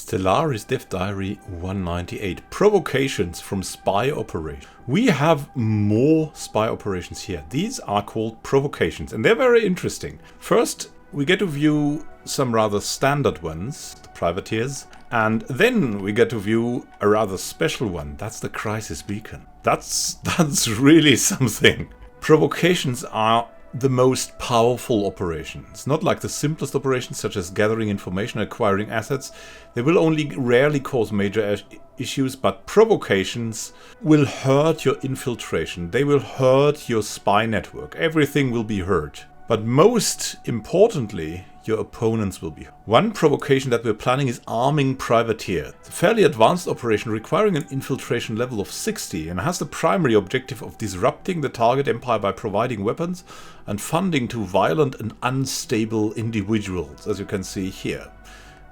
Stellaris Dev Diary 198. Provocations from spy operation. We have more spy operations here. These are called provocations and they're very interesting. First, we get to view some rather standard ones, the privateers, and then we get to view a rather special one. That's the crisis beacon. That's really something. Provocations are the most powerful operations. Not like the simplest operations such as gathering information, acquiring assets. They will only rarely cause major issues, but provocations will hurt your infiltration. They will hurt your spy network. Everything will be hurt. But most importantly, your opponents will be hurt. One provocation that we're planning is arming privateer. It's a fairly advanced operation requiring an infiltration level of 60 and has the primary objective of disrupting the target empire by providing weapons and funding to violent and unstable individuals, as you can see here.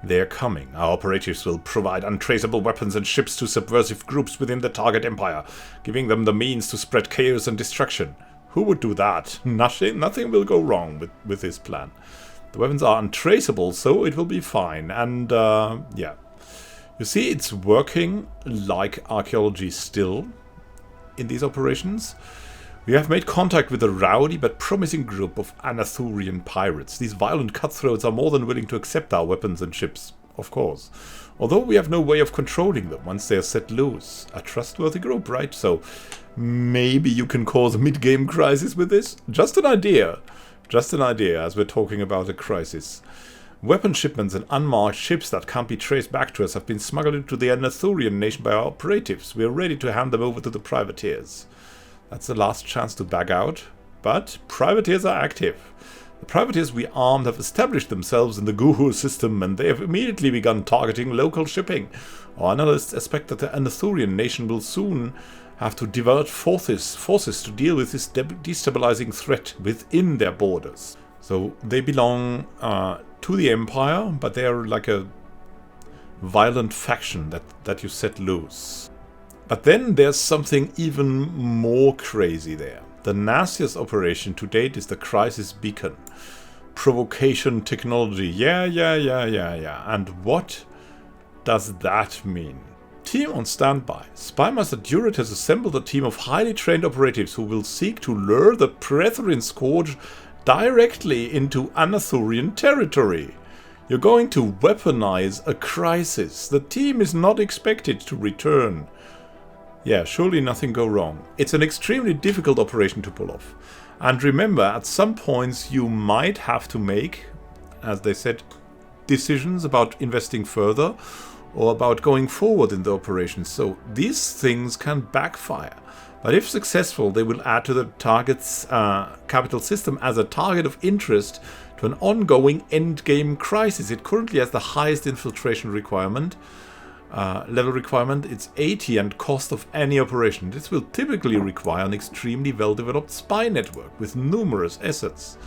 They're coming. Our operatives will provide untraceable weapons and ships to subversive groups within the target empire, giving them the means to spread chaos and destruction. Who would do that? Nothing will go wrong with this plan. The weapons are untraceable, so it will be fine. And yeah, you see it's working like archaeology still in these operations. We have made contact with a rowdy but promising group of Anathurian pirates. These violent cutthroats are more than willing to accept our weapons and ships, of course. Although we have no way of controlling them once they are set loose. A trustworthy group, right? So maybe you can cause a mid-game crisis with this? Just an idea. Just an idea, as we're talking about a crisis. Weapon shipments and unmarked ships that can't be traced back to us have been smuggled into the Anathurian nation by our operatives. We are ready to hand them over to the privateers. That's the last chance to back out, but privateers are active. The privateers we armed have established themselves in the Guhu system and they have immediately begun targeting local shipping. Our analysts expect that the Anathurian nation will soon have to divert forces to deal with this destabilizing threat within their borders. So they belong to the Empire, but they are like a violent faction that you set loose. But then there's something even more crazy there. The nastiest operation to date is the Crisis Beacon. Provocation technology. Yeah. And what does that mean? Team on standby. Spymaster Durat has assembled a team of highly trained operatives who will seek to lure the Pretherin Scourge directly into Anathurian territory. You're going to weaponize a crisis. The team is not expected to return. Yeah, surely nothing go wrong. It's an extremely difficult operation to pull off. And remember, at some points you might have to make, as they said, decisions about investing further or about going forward in the operation. So these things can backfire. But if successful, they will add to the target's capital system as a target of interest to an ongoing endgame crisis. It currently has the highest infiltration requirement. Level requirement, it's 80 and cost of any operation. This will typically require an extremely well-developed spy network with numerous assets.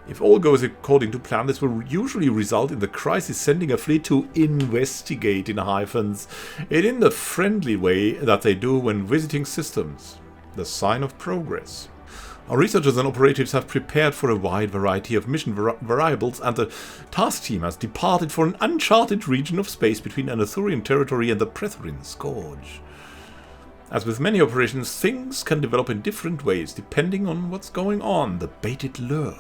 If all goes according to plan, this will usually result in the crisis sending a fleet to investigate, in hyphens, it in the friendly way that they do when visiting systems. The sign of progress. Our researchers and operatives have prepared for a wide variety of mission variables, and the task team has departed for an uncharted region of space between Anathurian territory and the Pretherin Scourge. As with many operations, things can develop in different ways depending on what's going on. The baited lure.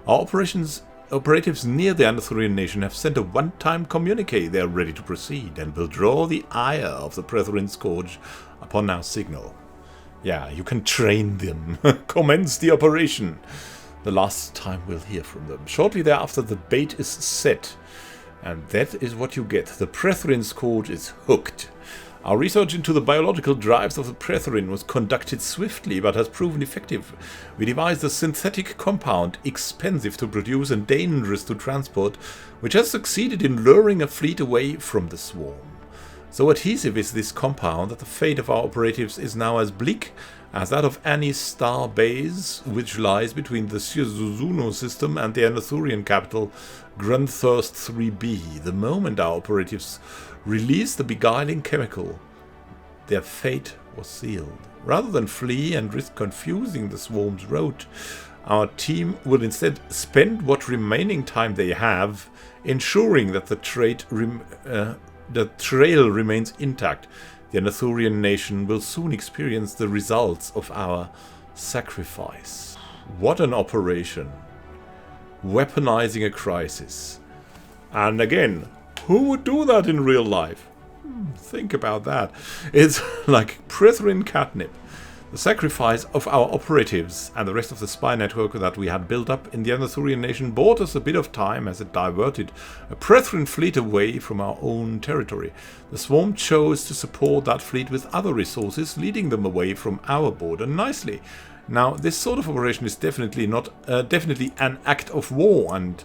Our operatives near the Anathurian nation have sent a one-time communique. They are ready to proceed and will draw the ire of the Pretherin Scourge upon our signal. Yeah, you can train them. Commence the operation. The last time we'll hear from them. Shortly thereafter, the bait is set. And that is what you get. The Pretherin Scourge is hooked. Our research into the biological drives of the Pretherin was conducted swiftly, but has proven effective. We devised a synthetic compound, expensive to produce and dangerous to transport, which has succeeded in luring a fleet away from the swarm. So adhesive is this compound that the fate of our operatives is now as bleak as that of any star base which lies between the Suzuno system and the Anathurian capital, Grunthurst 3b. The moment our operatives released the beguiling chemical, their fate was sealed. Rather than flee and risk confusing the swarm's route, our team will instead spend what remaining time they have ensuring that the the trail remains intact, the Anathurian nation will soon experience the results of our sacrifice. What an operation. Weaponizing a crisis. And again, who would do that in real life? Think about that. It's like Brethren catnip. The sacrifice of our operatives and the rest of the spy network that we had built up in the Anathurian nation bought us a bit of time as it diverted a Brethren fleet away from our own territory. The swarm chose to support that fleet with other resources, leading them away from our border nicely. Now, this sort of operation is definitely not definitely an act of war, and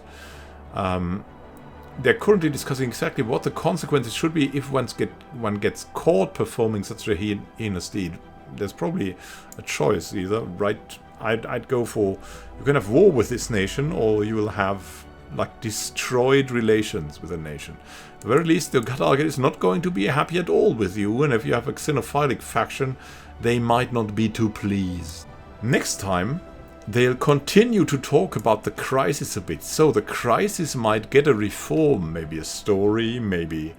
they're currently discussing exactly what the consequences should be if one gets caught performing such a heinous deed. There's probably a choice either, right? I'd go for, you can have war with this nation, or you will have like destroyed relations with a nation. At the very least, the target is not going to be happy at all with you, and if you have a xenophilic faction, they might not be too pleased. Next time, they'll continue to talk about the crisis a bit, so the crisis might get a reform, maybe a story, maybe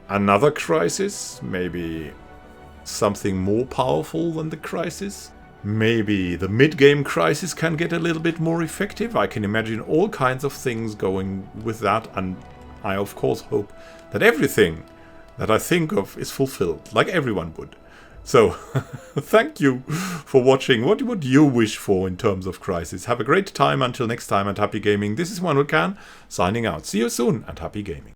another crisis, maybe something more powerful than the crisis. Maybe the mid-game crisis can get a little bit more effective. I can imagine all kinds of things going with that, and I of course hope that everything that I think of is fulfilled, like everyone would. So, thank you for watching. What would you wish for in terms of crisis? Have a great time until next time, and happy gaming. This is Immanuel Can, signing out. See you soon, and happy gaming.